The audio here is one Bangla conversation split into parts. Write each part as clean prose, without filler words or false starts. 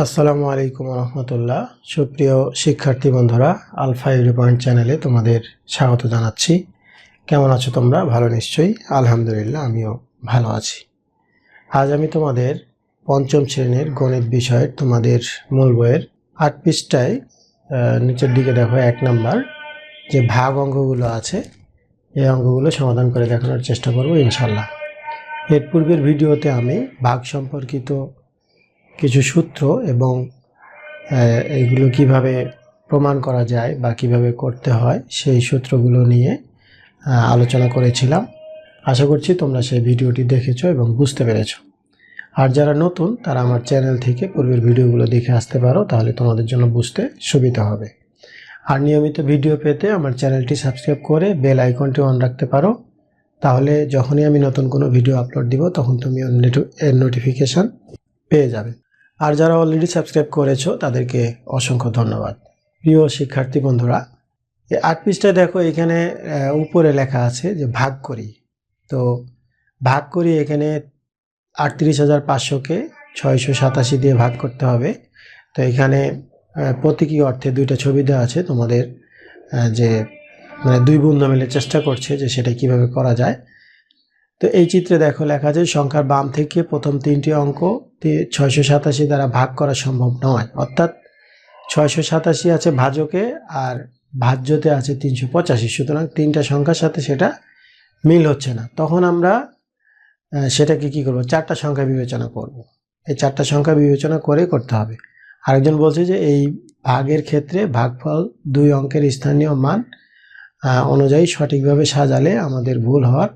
আসসালামু আলাইকুম রহমতুল্লাহ। সুপ্রিয় শিক্ষার্থী বন্ধুরা, আলফা ইউরি পয়েন্ট চ্যানেলে তোমাদের স্বাগত জানাচ্ছি। কেমন আছো তোমরা? ভালো নিশ্চয়ই। আলহামদুলিল্লাহ, আমিও ভালো আছি। আজ আমি তোমাদের পঞ্চম শ্রেণীর গণিত বিষয়ের তোমাদের মূল বইয়ের 8 পৃষ্ঠায় নিচের দিকে দেখো 1 নাম্বার যে ভাগ অঙ্কগুলো আছে, এই অঙ্কগুলো সমাধান করে দেখানোর চেষ্টা করব ইনশাল্লাহ। এর পূর্বের ভিডিওতে আমি ভাগ সম্পর্কিত কিছু সূত্র এবং এইগুলো কিভাবে প্রমাণ করা যায় বা কিভাবে করতে হয় সেই সূত্রগুলো নিয়ে আলোচনা করেছিলাম। আশা করছি তোমরা সেই ভিডিওটি দেখেছো এবং বুঝতে পেরেছো। আর যারা নতুন তারা আমার চ্যানেল থেকে পূর্বের ভিডিওগুলো দেখে আসতে পারো, তাহলে তোমাদের জন্য বুঝতে সুবিধা হবে। আর নিয়মিত ভিডিও পেতে আমার চ্যানেলটি সাবস্ক্রাইব করে বেল আইকনটি অন রাখতে পারো, তাহলে যখনই আমি নতুন কোনো ভিডিও আপলোড দিব তখন তুমি এর নোটিফিকেশান পেয়ে যাবে। আর যারা অলরেডি সাবস্ক্রাইব করেছো তাদেরকে অসংখ্য ধন্যবাদ। প্রিয় শিক্ষার্থী বন্ধুরা, এই 8 পৃষ্ঠায় দেখো এখানে উপরে লেখা আছে যে ভাগ করি। তো ভাগ করি, এখানে 38,500কে 687 দিয়ে ভাগ করতে হবে। তো এখানে প্রতীকী অর্থে দুইটা ছবি দেওয়া আছে তোমাদের, যে মানে দুই বন্ধু মিলে চেষ্টা করছে যে সেটা কিভাবে করা যায়। তো এই চিত্রে দেখো লেখা আছে সংখ্যার বাম থেকে প্রথম 3টি অঙ্ক 687 দ্বারা ভাগ করা সম্ভব নয়, অর্থাৎ 687 আছে ভাজকে আর ভাজ্যতে আছে 385। সুতরাং তিনটা সংখ্যার সাথে সেটা মিল হচ্ছে না। তখন আমরা সেটাকে কি করব, চারটা সংখ্যা বিবেচনা করব। এই চারটা সংখ্যা বিবেচনা করে করতে হবে। আরেকজন বলছে যে এই ভাগের ক্ষেত্রে ভাগফল দুই অঙ্কের স্থানীয় মান অনুযায়ী সঠিকভাবে সাজালে আমাদের ভুল হওয়ার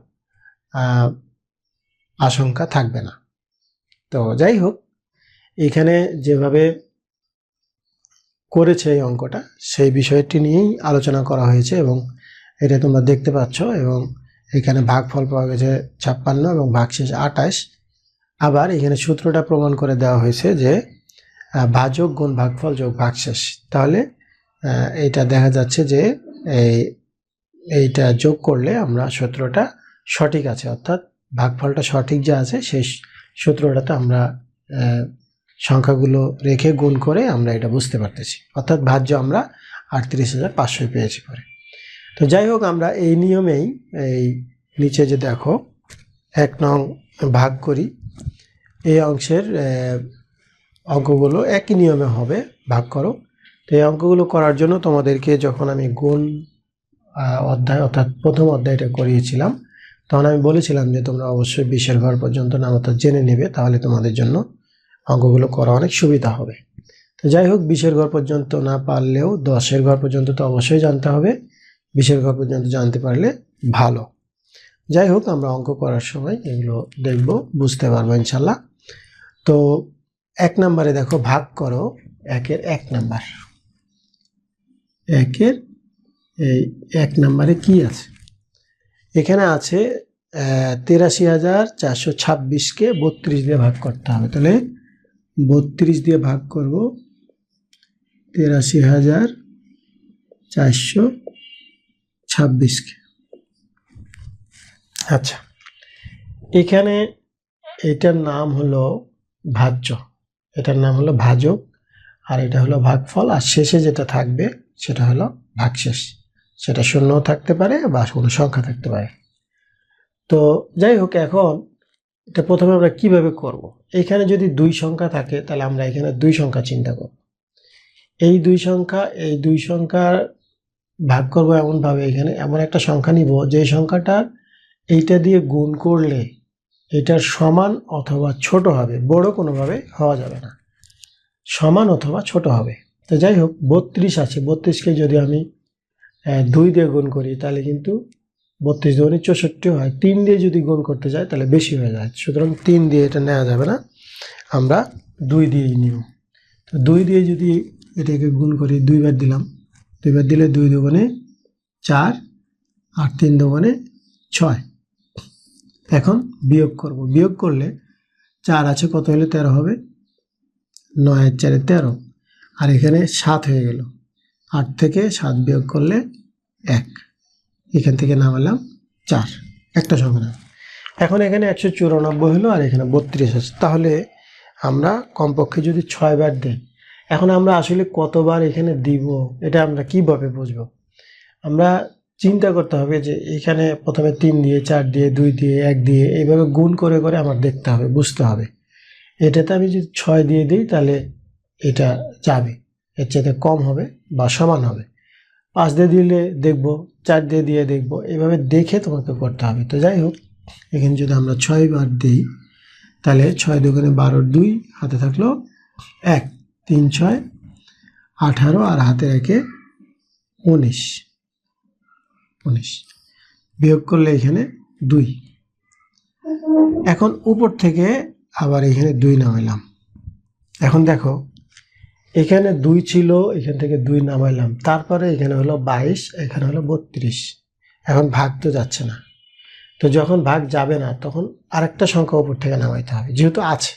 আশঙ্কা থাকবে না। তো যাই হোক, এখানে যেভাবে করেছে এই অঙ্কটা সেই বিষয়টি নিয়েই আলোচনা করা হয়েছে এবং এটা তোমরা দেখতে পাচ্ছ। এবং এখানে ভাগফল পাওয়া গেছে 56 এবং ভাগশেষ 28। আবার এখানে সূত্রটা প্রমাণ করে দেওয়া হয়েছে যে ভাজক গুণ ভাগফল যোগ ভাগশেষ। তাহলে এইটা দেখা যাচ্ছে যে এইটা যোগ করলে আমরা সূত্রটা সঠিক আছে, অর্থাৎ ভাগফলটা সঠিক যা আছে সেই সূত্রটাতে আমরা সংখ্যাগুলো রেখে গুণ করে আমরা এটা বুঝতে পারতেছি, অর্থাৎ ভাজ্য আমরা 38,500 পেয়েছি পরে। তো যাই হোক, আমরা এই নিয়মেই এই নিচে যে দেখো 1 নং ভাগ করি, এই অংশের অঙ্কগুলো একই নিয়মে হবে, ভাগ করো। তো এই অঙ্কগুলো করার জন্য তোমাদেরকে যখন আমি গুণ অধ্যায় অর্থাৎ প্রথম অধ্যায়টা করিয়েছিলাম তখন আমি বলেছিলাম যে তোমরা অবশ্যই 20 ঘর পর্যন্ত নামতা জেনে নেবে, তাহলে তোমাদের জন্য অঙ্কগুলো করা অনেক সুবিধা হবে। তো যাই হোক, 20 ঘর পর্যন্ত না পারলেও 10 ঘর পর্যন্ত তো অবশ্যই জানতে হবে। 20 ঘর পর্যন্ত জানতে পারলে ভালো। যাই হোক, আমরা অঙ্ক করার সময় এগুলো দেখব, বুঝতে পারবো ইনশাল্লাহ। তো 1 নম্বরে দেখো ভাগ করো 1-এর 1 নাম্বার। 1-এর এই 1 নম্বরে কি আছে? এখানে আছে 83,426কে 32 দিয়ে ভাগ করতে হবে। তাহলে 32 দিয়ে ভাগ করব 83,426কে। আচ্ছা, এখানে এটার নাম হলো ভাজ্য, এটার নাম হলো ভাজক, আর এটা হলো ভাগফল, আর শেষে যেটা থাকবে সেটা হলো ভাগশেষ। সেটা শূন্যও থাকতে পারে বা কোনো সংখ্যা থাকতে পারে। তো যাই হোক, এখন এটা প্রথমে আমরা কিভাবে করব। এখানে যদি 2 সংখ্যা থাকে তাহলে আমরা এখানে 2 সংখ্যা চিন্তা করব। এই 2 সংখ্যার ভাগ করব এমনভাবে, এখানে এমন একটা সংখ্যা নিব যে সংখ্যাটার এইটা দিয়ে গুণ করলে এটার সমান অথবা ছোট হবে, বড় কোনোভাবে হওয়া যাবে না, সমান অথবা ছোট হবে। তো যাই হোক, 32 আছে, 32কে যদি আমি 2 দিয়ে গুণ করি তাহলে কিন্তু 32 দুগুণে 64 হয়। 3 দিয়ে যদি গুণ করতে যাই তাহলে বেশি হয়ে যায়, সুতরাং 3 দিয়ে এটা নেওয়া যাবে না, আমরা 2 দিয়েই নিব। তো 2 দিয়ে যদি এটাকে গুণ করি, 2 বার দিলাম, 2 বার দিলে 2 দুগুণে 4 আর 3 দুগুণে 6। এখন বিয়োগ করব, বিয়োগ করলে 4 আছে, কত হলে 13 হবে, 9 আর 4 13, আর এখানে 7 হয়ে গেল। 8 থেকে 7 বিয়োগ করলে 1, এখান থেকে নামালাম 4, একটা সংখ্যা। এখন এখানে 194 হলো আর এখানে 32 আছে। তাহলে আমরা কমপক্ষে যদি 6 বার দিই, এখন আমরা আসলে কতবার এখানে দিব এটা আমরা কিভাবে বুঝবো? আমরা চিন্তা করতে হবে যে এখানে প্রথমে 3 দিয়ে, 4 দিয়ে, 2 দিয়ে, 1 দিয়ে এইভাবে গুণ করে করে আমার দেখতে হবে, বুঝতে হবে। এটাতে আমি যদি 6 দিয়ে দিই তাহলে এটা যাবে, এর চাইতে কম হবে বা সমান হবে। 5 দিয়ে দিলে দেখব, 4 দিয়ে দিয়ে দেখব, এভাবে দেখে তোমাকে করতে হবে। তো যাই হোক, এখানে যদি আমরা 6 বার দিই তাহলে 6 দুগুণে 12, 2 হাতে থাকলো 1, 3 6 18 আর হাতে রেখে 19, বিয়োগ করলে এখানে 2। এখন উপর থেকে আবার এখানে 2 নামাইলাম। এখন দেখো এখানে 2 ছিল, এখান থেকে 2 নামাইলাম, তারপরে এখানে হলো 22, এখানে হলো 32। এখন ভাগ তো যাচ্ছে না, তো যখন ভাগ যাবে না তখন আরেকটা সংখ্যা উপর থেকে নামাইতে হবে, যেহেতু আছে।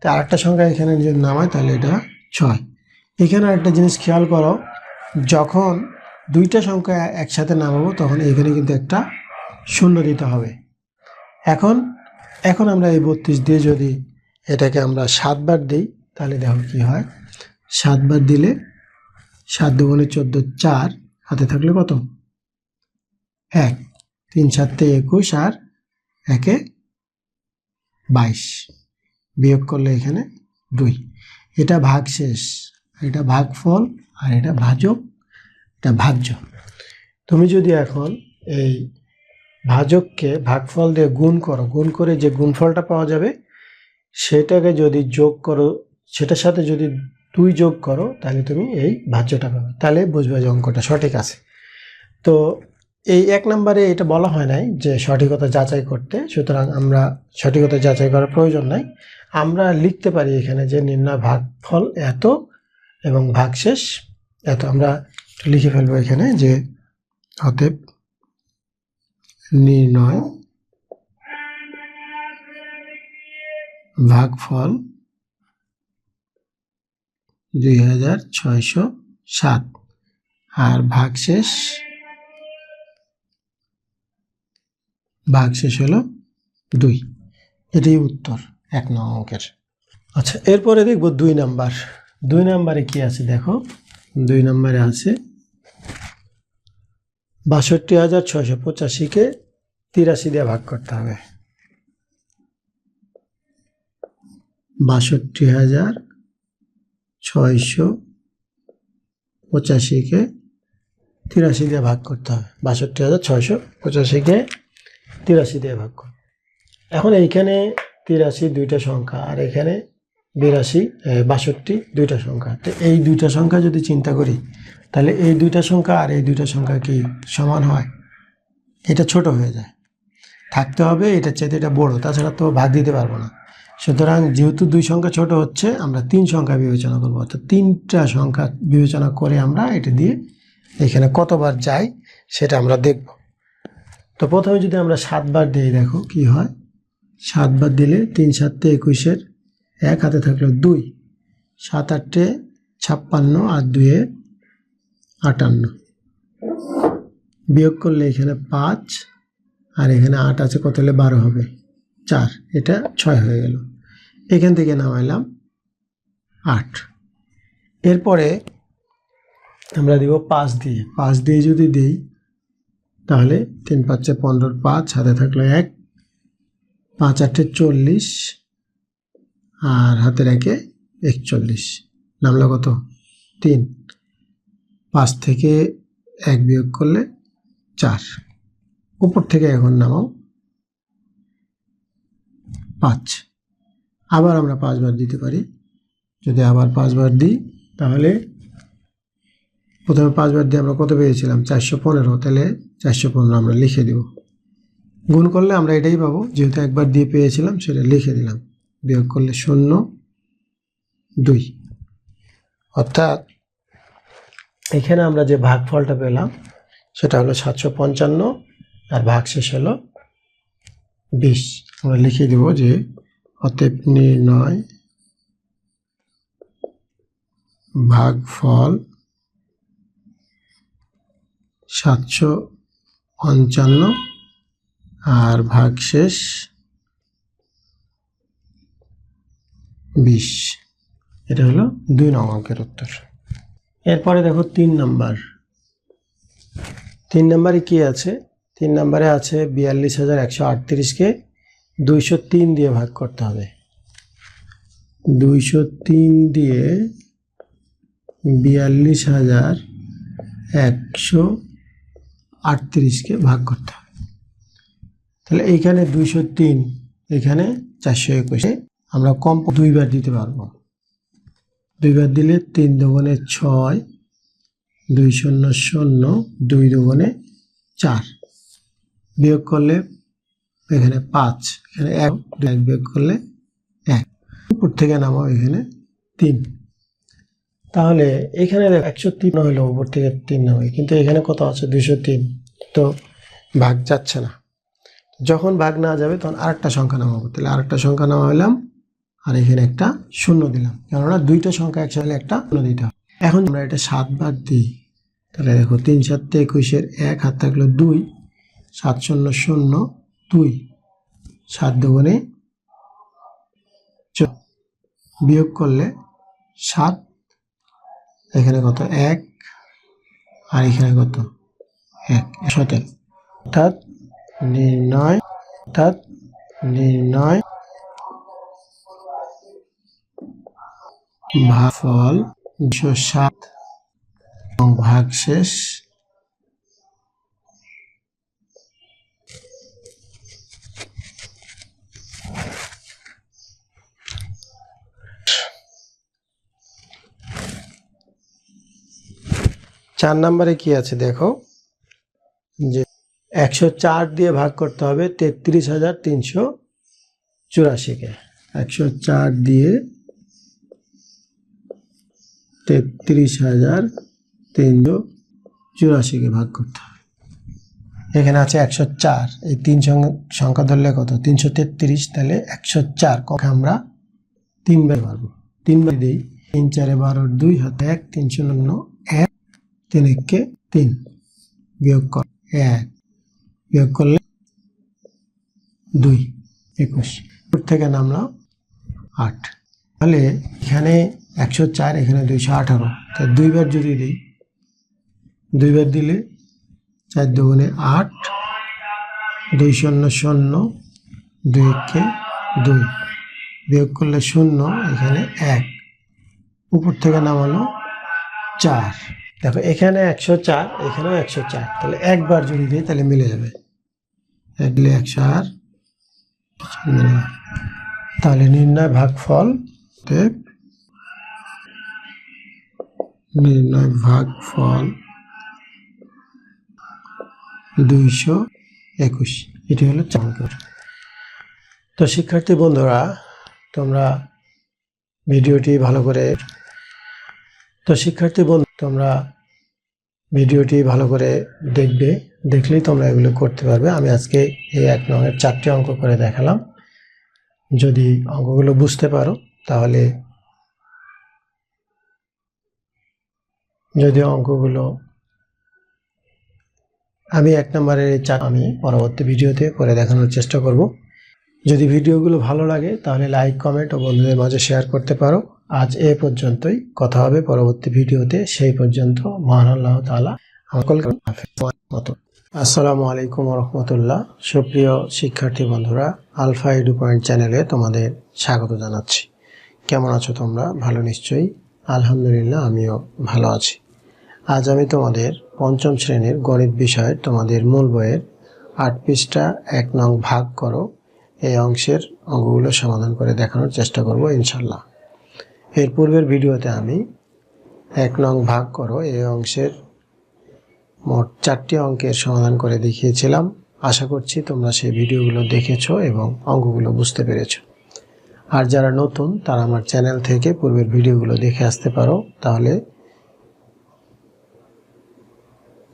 তো আরেকটা সংখ্যা এখানে যদি নামাই তাহলে এটা 6। এখানে আরেকটা জিনিস খেয়াল করো, যখন দুইটা সংখ্যা একসাথে নামাবো তখন এখানে কিন্তু একটা শূন্য দিতে হবে। এখন আমরা এই 32 দিয়ে যদি এটাকে আমরা 7 বার দিই তাহলে দেখো কি হয়। 7 বার দিলে 7 দুগুণে 14, 4 হাতে থাকলে কত? 1, 3 7 21 আর 1 22, বিয়োগ করলে এখানে 2। এটা ভাগশেষ, এটা ভাগফল, আর এটা ভাজক, এটা ভাজ্য। তুমি যদি এখন এই ভাজককে ভাগফল দিয়ে গুণ করো, গুণ করে যে গুণফলটা পাওয়া যাবে সেটাকে যদি যোগ করো, সেটার সাথে যদি 2 যোগ করো তাহলে তুমি এই ভাজ্যটা পাবে, তাহলে বুঝবে যে অঙ্কটা সঠিক আছে। তো এই 1 নম্বরে এটা বলা হয় নাই যে সঠিকতা যাচাই করতে, সুতরাং আমরা সঠিকতা যাচাই করার প্রয়োজন নাই। আমরা লিখতে পারি এখানে যে নির্ণয় ভাগফল এত এবং ভাগশেষ এত। আমরা লিখে ফেলবো এখানে যে অতএব নির্ণয় ভাগফল 2607 আর ভাগশেষ হলো 2। এটাই উত্তর 1 নং অঙ্কের। আচ্ছা, এরপরে দেখব 2 নাম্বার। 2 নাম্বারে কি আছে দেখো। 2 নাম্বারে আছে ৬২,৬৮৫কে ৮৩ দিয়ে ভাগ করতে হবে। ৬২,৬৮৫কে ৮৩ দিয়ে ভাগ করতে হবে। ৬২,৬৮৫কে ৮৩ দিয়ে ভাগ করতে। এখন এইখানে ৮৩ দুইটা সংখ্যা আর এখানে ৬২ দুইটা সংখ্যা। তো এই দুইটা সংখ্যা যদি চিন্তা করি তাহলে এই দুইটা সংখ্যা আর এই দুইটা সংখ্যা কি সমান হয়? এটা ছোট হয়ে যায়, থাকতে হবে এটার চাইতে এটা বড়, তাছাড়া তো ভাগ দিতে পারবো না। সুতরাং যেহেতু 2 সংখ্যা ছোট হচ্ছে, আমরা 3 সংখ্যা বিবেচনা করবো, অর্থাৎ 3টা সংখ্যা বিবেচনা করে আমরা এটা দিয়ে এখানে কতবার যাই সেটা আমরা দেখব। তো প্রথমে যদি আমরা 7 বার দিই দেখো কি হয়। 7 বার দিলে 3 7 21, 1 হাতে থাকলো 2, 7 8 56 আর 2 58, বিয়োগ করলে এখানে 5 আর এখানে 8 আছে, কত হলে 12 হবে? 4, এটা 6 হয়ে গেল। এখান থেকে নামাইলাম 8। এরপরে আমরা দিব 5 দিয়ে। 5 দিয়ে যদি দিই তাহলে 3 5 15, 5 হাতে থাকলো 1, 5 8 40 আর হাতে রেখে 41, নামলো কত? 3। 5 থেকে 1 বিয়োগ করলে 4। উপর থেকে এখন নামাও 5। আবার আমরা 5 বার দিতে পারি। যদি আবার 5 বার দিই তাহলে প্রথমে 5 বার দিয়ে আমরা কত পেয়েছিলাম? 415, তাহলে 415 আমরা লিখে দেব। গুণ করলে আমরা এটাই পাবো, যেহেতু একবার দিয়ে পেয়েছিলাম সেটা লিখে দিলাম। বিয়োগ করলে 0 2, অর্থাৎ এখানে আমরা যে ভাগফলটা পেলাম সেটা হলো 755 আর ভাগশেষ হলো 20। আমরা লিখে দেব যে অতএব নির্ণয় ভাগফল 755 আর ভাগশেষ 20। এটা হলো 2 নং অঙ্কের উত্তর। এরপরে দেখো 3 নাম্বার। 3 নাম্বারে কি আছে? 3 নাম্বারে আছে 42,138কে 203 দিয়ে ভাগ করতে হবে। 203 দিয়ে 42,138কে ভাগ করতে হবে। তাহলে এইখানে 203, এখানে 421, আমরা কম 2 বার দিতে পারবো। 2 বার দিলে 3 দুগুণে 6, 2 শূন্য 0, 2 দুগুণে 4, বিয়োগ করলে এখানে 5, এখানে 1 বিয়োগ করলে 1, উপর থেকে নামাও এখানে 3। তাহলে এখানে 103 হলো, উপর থেকে 3 নামাই, কিন্তু এখানে কত আছে? 203, তো ভাগ যাচ্ছে না। যখন ভাগ না যাবে তখন আরেকটা সংখ্যা নামাবো। তাহলে আরেকটা সংখ্যা নামাইলাম, আর এখানে একটা শূন্য দিলাম, কেননা দুইটা সংখ্যা একসাথে একটা শূন্য দিতে হবে। এখন আমরা এটা 7 বার দিই। তাহলে দেখো 3 7 21-এর 1 হাত থাকলো 2, 7 শূন্য 0, 2, 7 দুগুণে 4, বিয়োগ করলে 7, এখানে কত? 1, আর এখানে কত? 1, 17। অর্থাৎ নির্ণয় ভাগফল 207 এবং ভাগশেষ 4 নম্বরে কি আছে দেখো, যে 104 দিয়ে ভাগ করতে হবে 33,384-কে। 104 দিয়ে 33,384-কে ভাগ করতে হবে। এখানে আছে 104, এই 3 সংখ্যা ধরলে কত? 333। তাহলে 104 কখন আমরা 3 বার পারবো। 3 বার দিই। 3 4 12, 2 হাতে 1, 3 শূন্য 1, 3 1-কে 3, বিয়োগ কর 1, বিয়োগ করলে 2, 21, উপর থেকে নামলো 8। তাহলে এখানে 104, এখানে 218, তাই 2 বার যদি দিই, 2 বার দিলে 4 দুগুণে 8, 2 শূন্য 0, 2 1-কে 2, বিয়োগ করলে 0, এখানে 1, উপর থেকে নামালো 4। দেখো এখানে 104, এখানেও 104, তাহলে একবার যদি দিই তাহলে মিলে যাবে। দিলে 104, তাহলে নির্ণয় ভাগফল, নির্ণয় ভাগফল 221। এটি হলো 4 অঙ্কের। তো শিক্ষার্থী বন্ধুরা, তোমরা ভিডিওটি ভালো করে দেখবে, দেখলেই তোমরা এগুলো করতে পারবে। আমি আজকে এই 1 নংয়ের 4টি অঙ্ক করে দেখালাম। যদি অঙ্কগুলো বুঝতে পারো, তাহলে যদি অঙ্কগুলো আমি 1 নম্বরের আমি পরবর্তী ভিডিওতে করে দেখানোর চেষ্টা করব। যদি ভিডিওগুলো ভালো লাগে তাহলে লাইক, কমেন্ট ও বন্ধুদের মাঝে শেয়ার করতে পারো। আজ এ পর্যন্তই, কথা হবে পরবর্তী ভিডিওতে। সেই পর্যন্ত মহান আল্লাহ তাআলা আসসালামু আলাইকুম ওয়া রাহমাতুল্লাহ। সুপ্রিয় শিক্ষার্থী বন্ধুরা, আলফা এডু পয়েন্ট চ্যানেলে তোমাদের স্বাগত জানাচ্ছি। কেমন আছো তোমরা? ভালো নিশ্চয়ই। আলহামদুলিল্লাহ, আমিও ভালো আছি। আজ আমি তোমাদের 5ম শ্রেণীর গণিত বিষয়ের তোমাদের মূল বইয়ের 8 পৃষ্ঠা 1 নং ভাগ করো এই অংশের অঙ্কগুলো সমাধান করে দেখানোর চেষ্টা করব ইনশাল্লাহ। এর পূর্বের ভিডিওতে আমি 1 নং ভাগ করো এই অংশের মোট 4টি অঙ্কের সমাধান করে দেখিয়েছিলাম। আশা করছি তোমরা সেই ভিডিওগুলো দেখেছো এবং অঙ্কগুলো বুঝতে পেরেছো। আর যারা নতুন, তারা আমার চ্যানেল থেকে পূর্বের ভিডিওগুলো দেখে আসতে পারো, তাহলে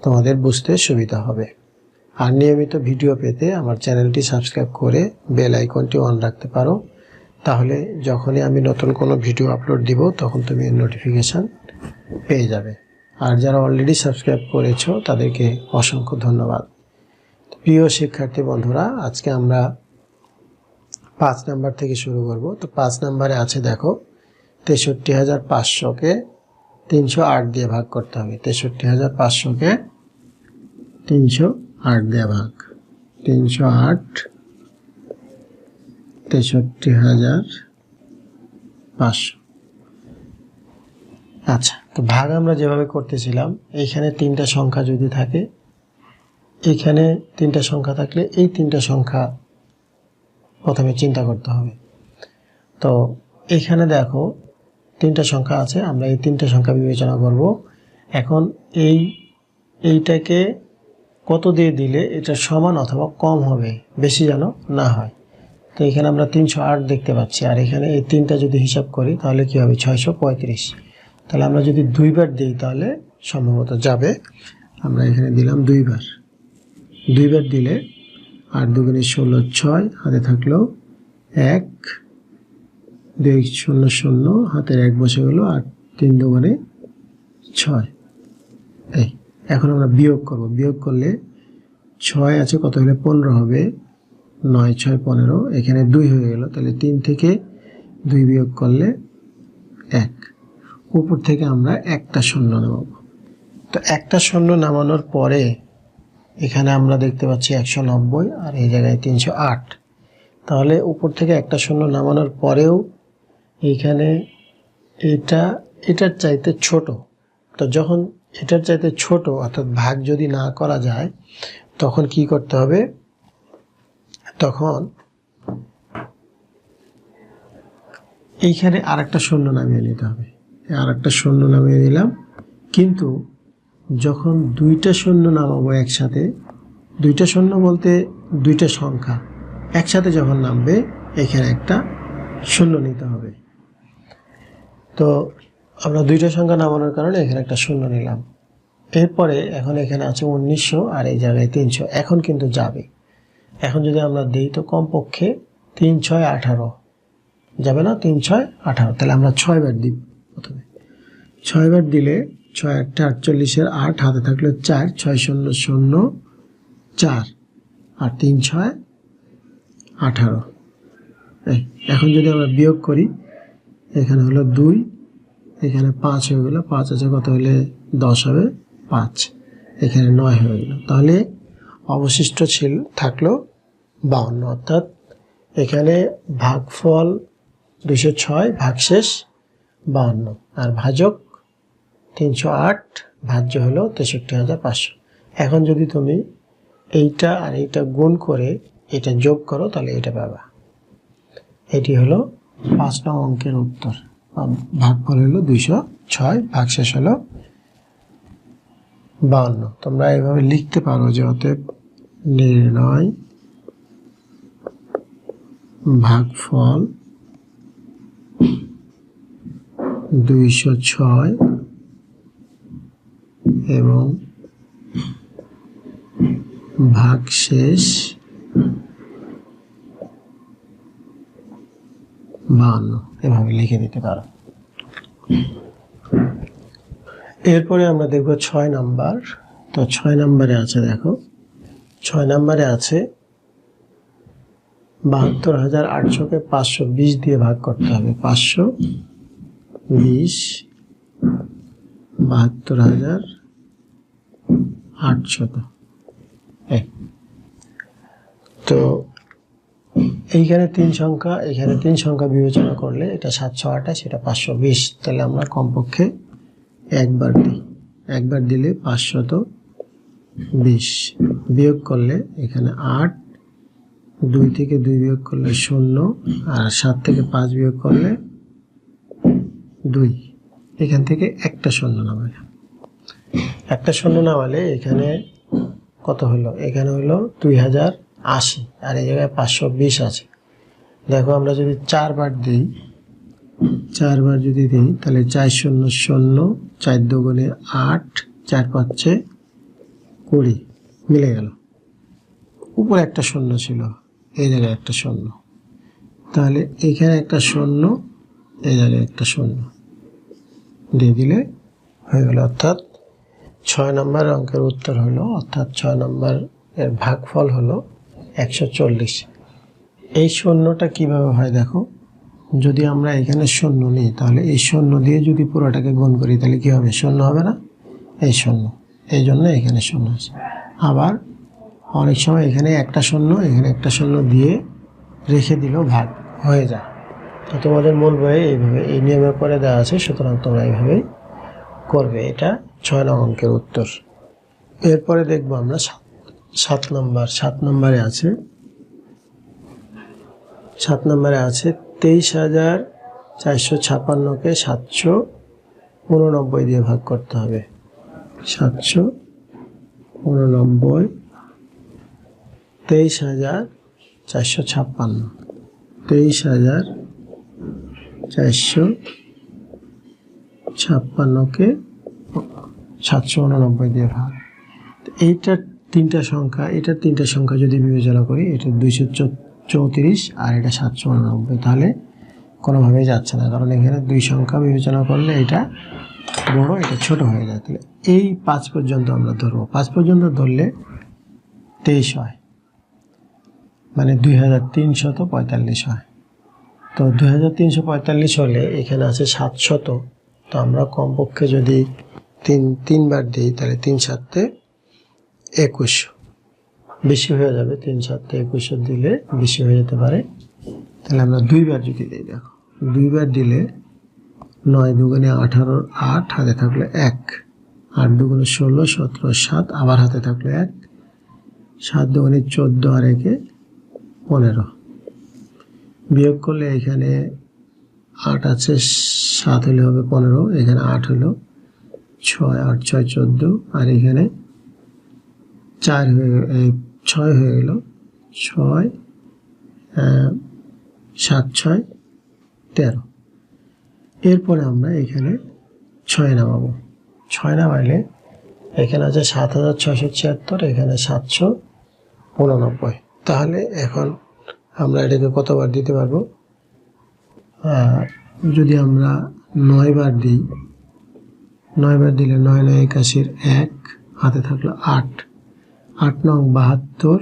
তোমাদের বুঝতে সুবিধা হবে। আর নিয়মিত ভিডিও পেতে আমার চ্যানেলটি সাবস্ক্রাইব করে বেল আইকনটি অন রাখতে পারো, তাহলে যখনই আমি নতুন কোনো ভিডিও আপলোড দিব তখন তুমি নোটিফিকেশান পেয়ে যাবে। আর যারা অলরেডি সাবস্ক্রাইব করেছো তাদেরকে অসংখ্য ধন্যবাদ। প্রিয় শিক্ষার্থী বন্ধুরা, আজকে আমরা 5 নাম্বার থেকে শুরু করব। তো 5 নাম্বারে আছে দেখো 63,500-কে 308 দিয়ে ভাগ করতে হবে। 63,500-কে 308 দিয়ে ভাগ, 308 63,500। আচ্ছা, তো ভাগ আমরা যেভাবে করতেছিলাম, এইখানে 3টা সংখ্যা যদি থাকে, এইখানে 3টা সংখ্যা থাকলে এই 3টা সংখ্যা প্রথমে চিন্তা করতে হবে। তো এখানে দেখো 3টা সংখ্যা আছে, আমরা এই 3টা সংখ্যা বিবেচনা করব। এখন এইটাকে কত দিয়ে দিলে এটা সমান অথবা কম হবে, বেশি যেন না হয়। তো এখানে আমরা 308 দেখতে পাচ্ছি, আর এখানে এই 3টা যদি হিসাব করি তাহলে কি হবে, 635। তাহলে আমরা যদি 2বার দিই তাহলে সম্ভবত যাবে। আমরা এখানে দিলাম 2বার, 2বার দিলে 8 দুগুণে 16, 6 হাতে থাকলো 1, 2 0 0 হাতের 1 বসে গেল, আর 3 দুগুণে 6। এই এখন আমরা বিয়োগ করব। বিয়োগ করলে 6 আছে, কত হলে 15 হবে, 9 6 15, এখানে 2 হয়ে গেল। তাহলে 3 থেকে 2 বিয়োগ করলে 1। উপর থেকে আমরা একটা শূন্য নামাবো। তো একটা শূন্য নামানোর পরে এখানে আমরা দেখতে পাচ্ছি 190, আর এই জায়গায় 308। তাহলে উপর থেকে একটা শূন্য নামানোর পরেও এইখানে এটার চাইতে ছোট। তো যখন এটার চাইতে ছোট, অর্থাৎ ভাগ যদি না করা যায়, তখন কি করতে হবে, তখন এইখানে আরেকটা শূন্য নামিয়ে নিতে হবে। আরেকটা শূন্য নামিয়ে নিলাম, কিন্তু যখন 2টা শূন্য নামাবো একসাথে, 2টা শূন্য বলতে 2টা সংখ্যা একসাথে যখন নামবে, এখানে একটা শূন্য নিতে হবে। তো আমরা 2টা সংখ্যা নামানোর কারণে এখানে একটা শূন্য নিলাম। এরপরে এখন এখানে আছে 1900, আর এই জায়গায় 300। এখন কিন্তু যাবে। এখন যদি আমরা দিই তো কমপক্ষে 3 6 18 যাবে না, 3 6 18। তাহলে আমরা 6বার দিব। প্রথমে 6বার দিলে 6 8 48-এর 8 হাতে থাকলো 4, 6 0 0 4, আর 3 6 18। এখন যদি আমরা বিয়োগ করি, এখানে হলো 2, এখানে 5 হয়ে গেল, 5 আছে, কত হলে 10 হবে, 5, এখানে 9 হয়ে গেল। তাহলে অবশিষ্ট থাকলো 52। অর্থাৎ এখানে ভাগফল 206, ভাগশেষ 52, আর ভাজক 308, ভাজ্য হলো 63,500। এখন যদি তুমি এইটা আর এইটা গুণ করে এটা যোগ করো, তাহলে এটা পাবা। এটি হলো 5 নং অঙ্কের উত্তর। ভাগফল হলো 206, ভাগশেষ হলো 52। তোমরা এভাবে লিখতে পারো যে অতএব নির্ণয় ভাগফল 206 এবং ভাগশেষ 52, এভাবে লিখে দিতে পারো। এরপরে আমরা দেখব 6 নাম্বার। তো 6 নাম্বারে আছে, দেখো 6 নাম্বারে আছে 72,800-কে 520 দিয়ে ভাগ করতে হবে। 520 72,800। তো এইখানে 3 সংখ্যা, এখানে 3 সংখ্যা বিবেচনা করলে এটা 728, এটা 520। তাহলে আমরা কমপক্ষে একবার দিই। একবার দিলে 520, বিয়োগ করলে এখানে 8, 2 থেকে 2 বিয়োগ করলে 0, আর 7 থেকে 5 বিয়োগ করলে 2। এখান থেকে একটা শূন্য নামালে, একটা শূন্য নামালে এখানে কত হলো, এখানে হলো 2080, আর এই জায়গায় 520 আছে। দেখো আমরা যদি 4বার দিই, 4বার যদি দিই তাহলে 4 0 0, 4 দুগুণে 8, 4 5 20, মিলে গেল। উপরে একটা শূন্য ছিল, এই জায়গায় একটা শূন্য, তাহলে এখানে একটা শূন্য, এই জায়গায় একটা শূন্য দিয়ে দিলে হয়ে গেল। অর্থাৎ 6 নম্বর অঙ্কের উত্তর হলো, অর্থাৎ 6 নম্বর এর ভাগফল হলো 140। এই শূন্যটা কিভাবে হয় দেখো, যদি আমরা এখানে শূন্য নিই তাহলে এই শূন্য দিয়ে যদি পুরোটাকে গুণ করি তাহলে কি হবে, শূন্য হবে না, এই শূন্য, এই জন্য এখানে শূন্য আছে। আবার অনেক সময় এখানে একটা শূন্য, এখানে একটা শূন্য দিয়ে রেখে দিলেও ভাগ হয়ে যায়। তো তোমাদের মূল বইয়ে এইভাবে এই নিয়মের পরে দেওয়া আছে, সুতরাং তোমরা এইভাবেই করবে। এটা 6 নং অঙ্কের উত্তর। এরপরে দেখবো আমরা 7 নম্বর। 7 নম্বরে আছে 23,456-কে 789 দিয়ে ভাগ করতে হবে। 789, 23,456, 23,456-কে 789 দিয়ে ভাগ। এইটার তিনটা সংখ্যা যদি বিবেচনা করি, এটা 234 আর এটা 789, তাহলে কোনোভাবেই যাচ্ছে না, কারণ এখানে দুই সংখ্যা বিবেচনা করলে এটা বড়, এটা ছোট হয়ে যায়। তাহলে এই 5 পর্যন্ত আমরা ধরবো। 5 পর্যন্ত ধরলে 23 হয়, মানে 2345 হয়। তো 2345 হলে এখানে আছে 700, তো আমরা কমপক্ষে যদি তিনবার দিই তাহলে 3 7 21, বেশি হয়ে যাবে। 3 7 21 দিলে বেশি হয়ে যেতে পারে। তাহলে আমরা 2বার যদি দিই, দেখো 2বার দিলে 9 দুগুণে 18, 8 হাতে থাকলো 1, 8 দুগুণে 16, 17, 7 আবার হাতে থাকলো 1, 7 দুগুণে 14 আর 1 15, বিয়োগ করলে এখানে 8 আছে, 7 হলে হবে 15, এখানে 8 হলো 6, 8 6 14, আর এখানে 6 হয়ে গেল, 6 7 6 13। এরপরে আমরা এখানে 6 নামাবো। 6 নামাইলে এখানে আছে 7,676, এখানে 789। তাহলে এখন আমরা এটাকে কতবার দিতে পারবো, যদি আমরা 9 বার দিই, 9 বার দিলে 9 9 81, 1 হাতে থাকলো 8, 8 নং 72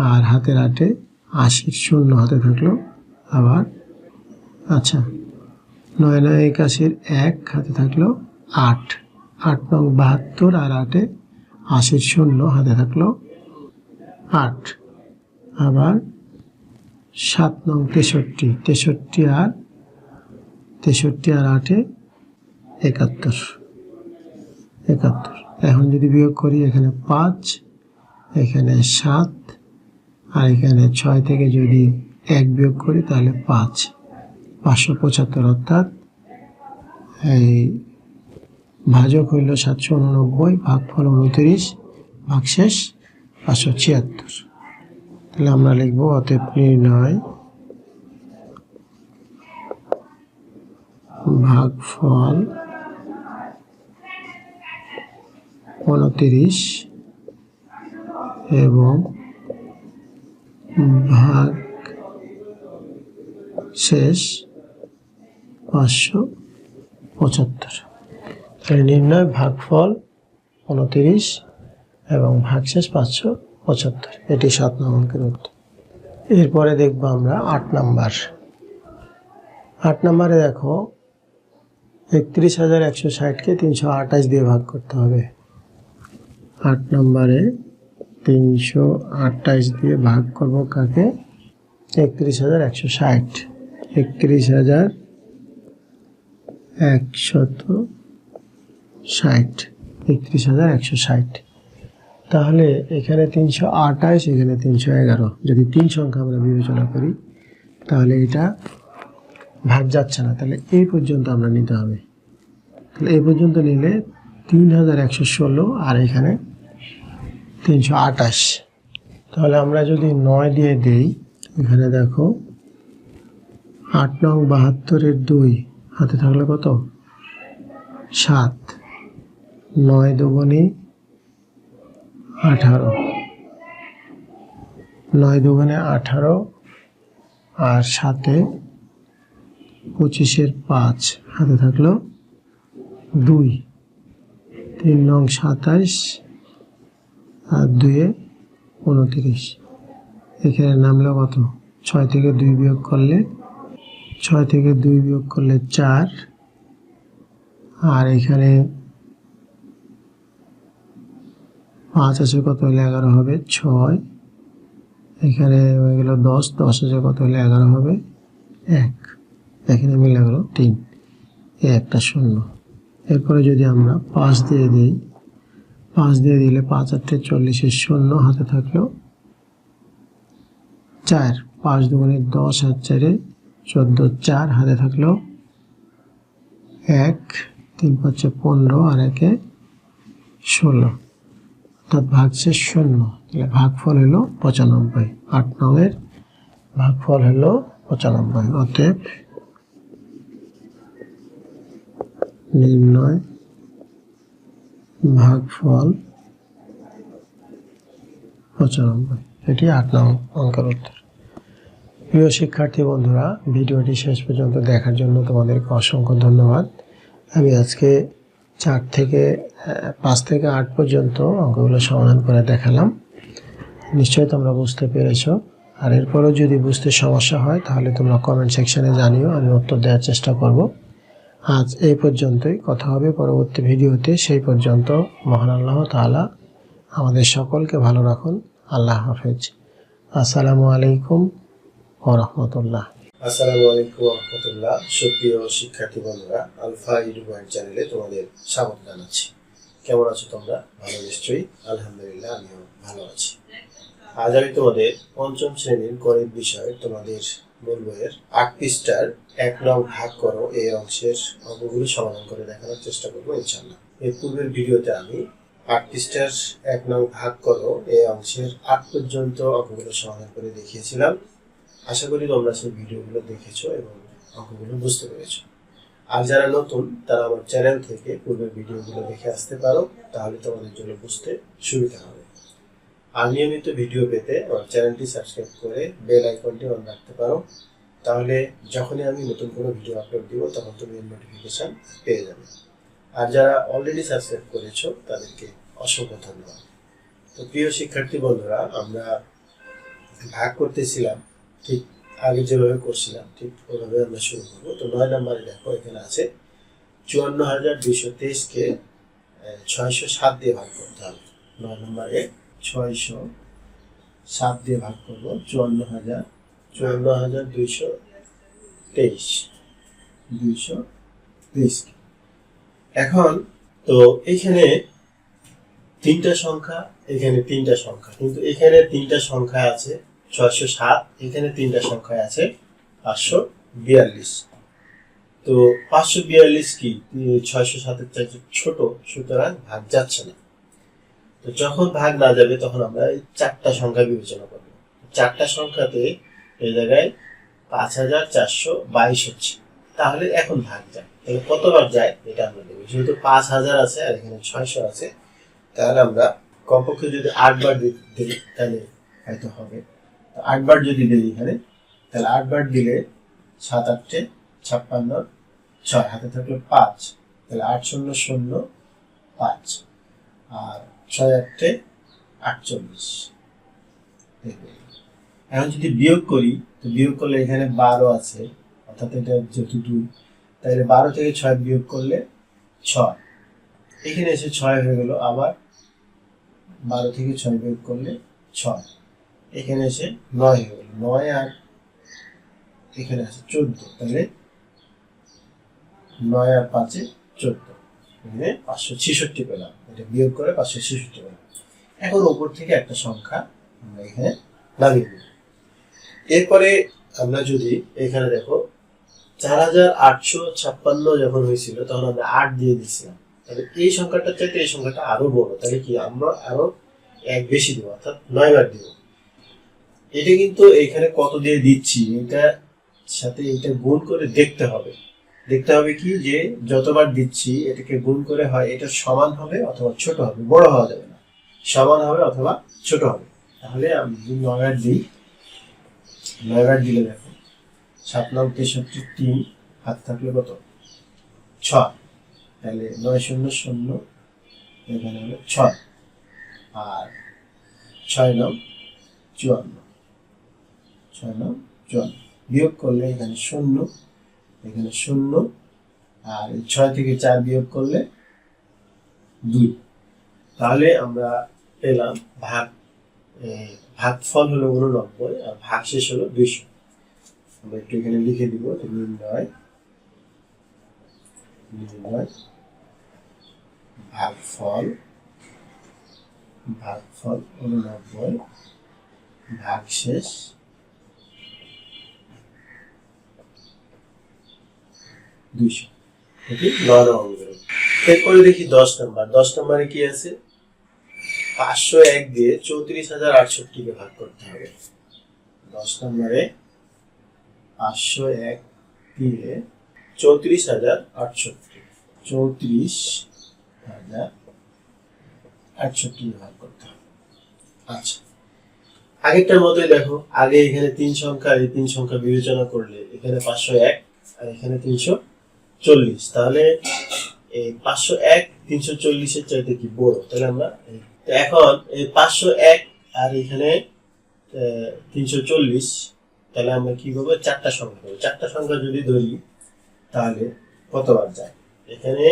আর হাতের 8 80, শূন্য হাতে থাকলো আবার, আচ্ছা 9 9 81, 1 হাতে থাকলো 8, 8 নং 72 আর 8 80, শূন্য হাতে থাকলো 8, আবার 7 নং 63, 63 আর 8 71, এখন যদি বিয়োগ করি এখানে 5, এখানে 7 আর এখানে 6 থেকে যদি 1 বিয়োগ করি তাহলে 5, 575, অর্থাৎ এই ভাজক হইল 789, ভাগফল 29, ভাগশেষ 576। তাহলে আমরা লিখবো অতএব নির্ণয় ভাগফল 29 এবং ভাগ শেষ 575। নির্ণয় ভাগফল 29 এবং ভাগশেষ 575, এটি 7 নং অঙ্কের উত্তর। এরপরে দেখবো আমরা 8 নাম্বার। 8 নাম্বারে দেখো 31,160-কে 328 দিয়ে ভাগ করতে হবে। 8 নম্বরে 328 দিয়ে ভাগ করব কাকে, 31,160, 31,160, তাহলে এখানে 328, এখানে 311, যদি 3 সংখ্যা আমরা বিবেচনা করি তাহলে এটা ভাগ যাচ্ছে না, তাহলে এই পর্যন্ত আমরা নিতে হবে। তাহলে এই পর্যন্ত নিলে 3,116 আর এখানে 328। তাহলে আমরা যদি 9 দিয়ে দেই, এখানে দেখো 8 নং 72-এর 2 হাতে থাকলে কত, 7, 9 দুগুণে 18, 9 দুগুণে 18 আর 7 25-এর 5 হাতে থাকলো 2, 3 নং 27 আর 2 29, এখানে নামলো কত 6 থেকে 2 বিয়োগ করলে 6 থেকে 2 বিয়োগ করলে 4, আর এখানে 5 আছে, কত হলে 11 হবে 6, এখানে হয়ে গেল 10, 10 আছে কত হলে 11 হবে 1, এখানে মিলে গেল 3, এই একটা শূন্য। এরপরে যদি আমরা 5 দিয়ে দিই, 5 দিয়ে দিলে 5 আর 40 এর শূন্য, হাতে থাকলো 4, 5 দুগুণে 10 আর 4 14, 4 হাতে থাকলো 1, 3 5 15 আর 1 16, অর্থাৎ ভাগশেষ 0। তাহলে ভাগফল হলো 95। 8 নংয়ের ভাগফল হলো 95। অতএব নির্ণয় ভাগফল 95। এটি 8 নং অঙ্কের উত্তর। প্রিয় শিক্ষার্থী বন্ধুরা, ভিডিওটি শেষ পর্যন্ত দেখার জন্য তোমাদেরকে অসংখ্য ধন্যবাদ। আমি আজকে 5 থেকে 8 পর্যন্ত অঙ্কগুলো সমাধান করে দেখালাম। নিশ্চয়ই তোমরা বুঝতে পেরেছো। আর এরপরেও যদি বুঝতে সমস্যা হয় তাহলে তোমরা কমেন্ট সেকশনে জানিও, আমি উত্তর দেওয়ার চেষ্টা করব। আজ এই পর্যন্তই, কথা হবে পরবর্তী ভিডিওতে। সেই পর্যন্ত মহান আল্লাহ তাআলা আমাদের সকলকে ভালো রাখুন। আল্লাহ হাফেজ। আসসালামু আলাইকুম ওয়া রাহমাতুল্লাহ। আসসালামু আলাইকুম ওয়া রাহমাতুল্লাহ। সুপ্রিয় শিক্ষার্থী বন্ধুরা, আলফা ইউটিউব চ্যানেলে তোমাদের স্বাগত জানাচ্ছি। কেমন আছো তোমরা? ভালো নিশ্চয়ই। আলহামদুলিল্লাহ, আমিও ভালো আছি। আজ আমি তোমাদের পঞ্চম শ্রেণীর গণিত বিষয়ে তোমাদের মূল বইয়ের 8 পৃষ্ঠার 1 নং ভাগ করো এই অংশের অঙ্কগুলো সমাধান করে দেখানোর চেষ্টা করবো ইনশাআল্লাহ। এর পূর্বের ভিডিওতে আমি 8 পৃষ্ঠার 1 নং ভাগ করো এই অংশের 8 পর্যন্ত অঙ্কগুলো সমাধান করে দেখিয়েছিলাম। আশা করি তোমরা সেই ভিডিওগুলো দেখেছো এবং অঙ্কগুলো বুঝতে পেরেছো। আর যারা নতুন তারা আমার চ্যানেল থেকে পূর্বের ভিডিওগুলো দেখে আসতে পারো, তাহলে তোমাদের জন্য বুঝতে সুবিধা হবে। আর নিয়মিত ভিডিও পেতে আমার চ্যানেলটি সাবস্ক্রাইব করে বেল আইকনটি অন রাখতে পারো, তাহলে যখনই আমি নতুন কোনো ভিডিও আপলোড দিব তখন তুমি এর নোটিফিকেশন পেয়ে যাবে। আর যারা অলরেডি সাবস্ক্রাইব করেছো তাদেরকে অসংখ্য ধন্যবাদ। তো প্রিয় শিক্ষার্থী বন্ধুরা, আমরা ভাগ করতেছিলাম ঠিক আগে যেভাবে করছিলাম ঠিক ওইভাবে আমরা শুরু করবো। তো 9 নম্বরে দেখো, এখানে আছে 54,223-কে 607 দিয়ে ভাগ করতে হবে। 9 নম্বরে 607 দিয়ে ভাগ করবো 54,223 এখন তো এখানে 3টা সংখ্যা, এখানে 3টা সংখ্যা, কিন্তু এখানে 3টা সংখ্যা আছে 607, এখানে 3টা সংখ্যা আছে 542। তো 542 কি 607-এর চাইতে ছোট, সুতরাং ভাগ যাচ্ছে না। তো যখন ভাগ না যাবে তখন আমরা এই 4টা সংখ্যা বিবেচনা করব। 4টা সংখ্যাতে এই জায়গায় 5422 হচ্ছে, তাহলে এখন ভাগ যায়। তাহলে কতবার যায় এটা আমরা দেখব। যেহেতু 5000 আছে আর এখানে 600 আছে, তাহলে আমরা কমপক্ষে যদি 8 বার দিই তাহলে হয়তো হবে। 8 বার যদি দিই এখানে, তাহলে 8 বার দিলে 7 8 56 6, হাতে থাকলো 5, তাহলে 8 0 0 5, আর 6 8 48। এখন যদি বিয়োগ করি, তো বিয়োগ করলে এখানে 12 আছে, অর্থাৎ এটা যেহেতু 2, তাহলে 12 থেকে 6 বিয়োগ করলে 6, এখানে এসে 6 হয়ে গেল। আবার 12 থেকে 6 বিয়োগ করলে 6, এখানে এসে 9 হয়ে গেল। 9 আর এখানে আছে 14, তাহলে 9 আর 5 14, এখানে 566 পেলাম। এটা বিয়োগ করে 566 পেলাম। এখন উপর থেকে একটা সংখ্যা আমরা এখানে লাগিয়ে দেব। এরপরে আমরা যদি এখানে দেখো 4856 যখন হয়েছিল তখন আমরা 8 দিয়ে দিয়েছিলাম, তাহলে এই সংখ্যাটার চাইতে এই সংখ্যাটা আরো বড়, তাহলে কি আমরা আরো 1 বেশি দেবো, অর্থাৎ 9 বার দেবো। এটা কিন্তু এখানে কত দিয়ে দিচ্ছি এটা সাথে এটা গুণ করে দেখতে হবে। দেখতে হবে কি যে যতবার দিচ্ছি এটাকে গুণ করে হয় এটা সমান হবে অথবা ছোট হবে, বড় হওয়া যাবে না, সমান হবে অথবা ছোট হবে। তাহলে আমি যদি 9 বার দিই, 9 বার দিলে দেখো 7 9 63 3, হাত থাকলে কত 6, তাহলে 9 0 0, এখানে হলো 6, আর 6 9 54, 6 9 চল, বিয়োগ করলে এখানে শূন্য, এখানে শূন্য, আর 6 থেকে 4 বিয়োগ করলে 2। তাহলে আমরা পেলাম ভাগফল হলো 89 আর ভাগশেষ হলো 200। আমরা একটু এখানে লিখে দিব যে নির্ণয় ভাগফল 89 ভাগশেষ 200। এটি 9 নম্বর অঙ্কের। এরপরে দেখি 10 নম্বর। 10 নম্বরে কি আছে? 501 দিয়ে 34,068 কে ভাগ করতে হবে। 10 নম্বরে 501 দিয়ে 34,068, 34,068 ভাগ করতে হবে। আচ্ছা, আগেরটার মতোই দেখো, আগে এখানে 3 সংখ্যা, এই 3 সংখ্যা বিবেচনা করলে এখানে 501 আর এখানে 340, তাহলে এই 501 340 এর চাইতে কি বড়? তাহলে আমরা এখন এই 501 আর এখানে 340, তাহলে আমরা কি করবো? 4টা সংখ্যা করবো। 4টা সংখ্যা যদি ধরি তাহলে কতবার যায়? এখানে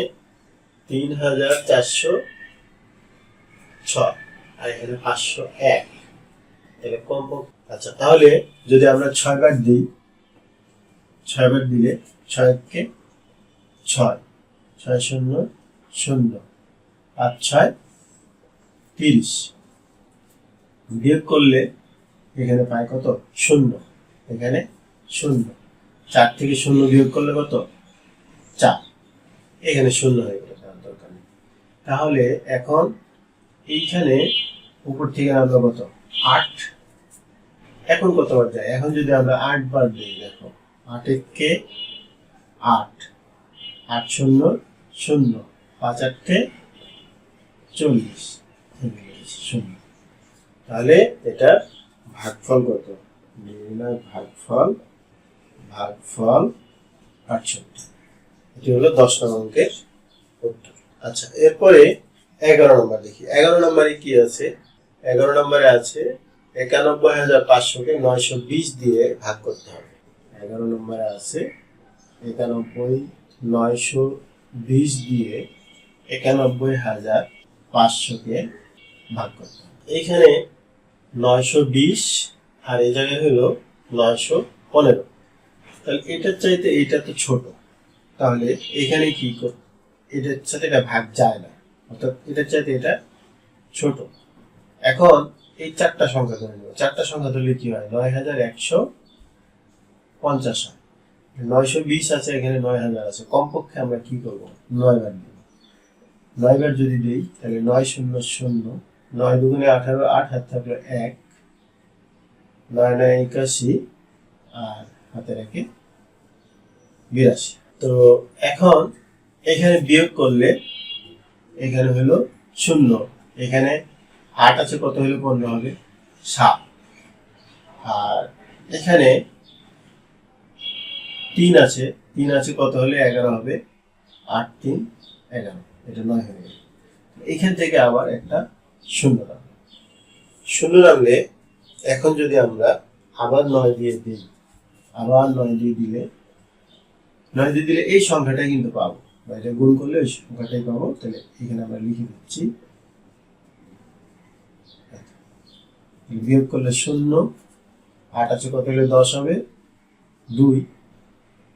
3406 আর এখানে 501, তাহলে কমপক্ষে। আচ্ছা, তাহলে যদি আমরা 6 বার দিই, 6 বার দিলে 6 কে 6, 6 শূন্য 0, 5 6 30, বিয়োগ করলে এখানে পাই কত? 0, এখানে 0, 4 থেকে 0 বিয়োগ করলে কত? 4, এখানে 0 হয়ে গেল, তার দরকার নেই। তাহলে এখন এইখানে উপর থেকে আমরা কত? 8। এখন কতবার যায়? এখন যদি আমরা 8 বার দিই, দেখো 8 কে 8, 8 শূন্য 0, 5 8 40, 0। তাহলে এটা ভাগফল কত? নির্ণয় ভাগফল 68। এটি হলো 10 নম্বর অঙ্কের উত্তর। আচ্ছা, এরপরে 11 নম্বর দেখি। 11 নম্বরে কি আছে? 11 নম্বরে আছে 91,500 কে 920 দিয়ে ভাগ করতে হবে। 11 নম্বরে আছে 91,920 দিয়ে 91,500 কে ভাগ করতে হবে। এইখানে 920 আর এই জায়গায় হলো 915, তাহলে এটার চাইতে এটা তো ছোট, তাহলে এখানে কি করতে? এটার সাথে এটা ভাগ যায় না, অর্থাৎ এটার চাইতে এটা ছোট। এখন এই 4টা সংখ্যা ধরে নেব। 4টা সংখ্যা ধরলে কি হয়? 9150 হয়। 920 আছে, এখানে 9000 আছে, কমপক্ষে আমরা কি করব? 9 বার দিব। 9 বার যদি দেই তাহলে 9 শূন্য 0, 9 দুগুণে 18, 8 হাত থাকলো 1, 9 9 81, আর হাতে রেখে 82। তো এখন এখানে বিয়োগ করলে এখানে হলো 0, এখানে 8 আছে, কত হলো? 15 হবে 7, আর এখানে 3 আছে, 3 আছে, কত হলে? 11 হবে, 8 3 11, এটা 9 হয়ে গেল। এখান থেকে আবার একটা 0 নামবে। 0 নামলে এখন যদি আমরা আবার 9 দিয়ে দিই, আবার 9 দিয়ে দিলে এই সংখ্যাটাই কিন্তু পাবো, বা এটা গুণ করলে ওই সংখ্যাটাই পাবো। তাহলে এখানে আমরা লিখে দিচ্ছি, বিয়োগ করলে 0, 8 আছে, কত হলে? 10 হবে, 2,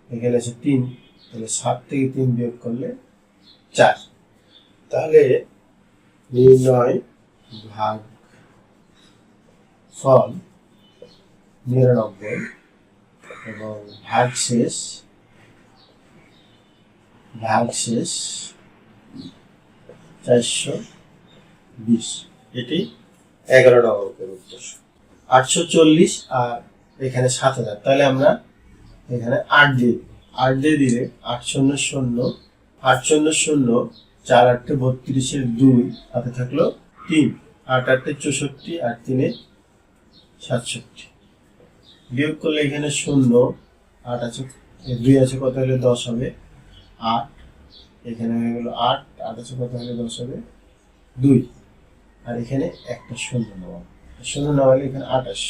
এখানে আছে 3, তাহলে 7 থেকে 3 বিয়োগ করলে 4। তাহলে নির্ণয় ভাগফল 99 এবং ভাগশেষ 420, এটি 11 নম্বর অঙ্কের উত্তর। 840 আর এখানে 7000, তাহলে আমরা এখানে 8 দিয়ে দিই। 8 দিয়ে দিলে 8 শূন্য 0, 8 শূন্য 0, 4 8 32 এর 2, হাতে থাকলো 3, 8 8 64, আর 3 67, বিয়োগ করলে এখানে 0, 8 আছে, 2 আছে, কত হলে? 10 হবে, 8, এখানে হয়ে গেল 8, 8 আছে, কত হলে? 10 হবে, 2, আর এখানে একটা 0 নেওয়া, 0 নেওয়া হলে এখানে 28।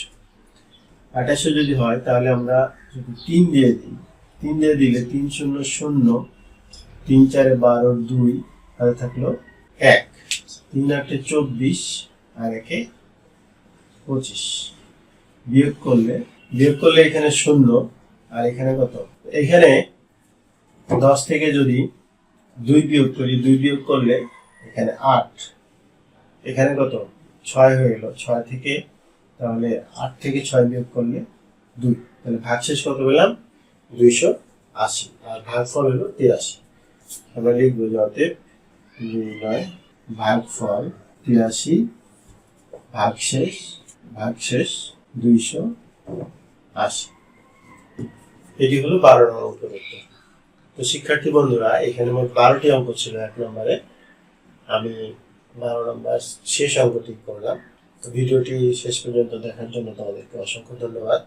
2800 যদি হয় তাহলে আমরা যদি 3 দিয়ে দিই, 3 দিয়ে দিলে 3 শূন্য শূন্য, 3 4 12 2, তাহলে থাকলো 1, 3 8 24 আর 1 25। বিয়োগ করলে এখানে শূন্য আর এখানে কত, এখানে 10 থেকে যদি 2 বিয়োগ করি, 2 বিয়োগ করলে এখানে 8, এখানে কত 6 হয়ে গেল, 6 থেকে তাহলে 8 থেকে 6 বিয়োগ করলে 2, তাহলে ভাগশেষ কত পেলাম 280 আর ভাগফল হলো 83। আমরা লিখবো যে অতএব নির্ণয় ভাগফল 83, ভাগশেষ 280। এটি হলো 12 নম্বর উত্তর। তো শিক্ষার্থী বন্ধুরা, এখানে মোট 12টি অঙ্ক ছিল 1 নম্বরে। আমি 12 নম্বর শেষ অঙ্ক ঠিক করলাম। তো ভিডিওটি শেষ পর্যন্ত দেখার জন্য তোমাদেরকে অসংখ্য ধন্যবাদ।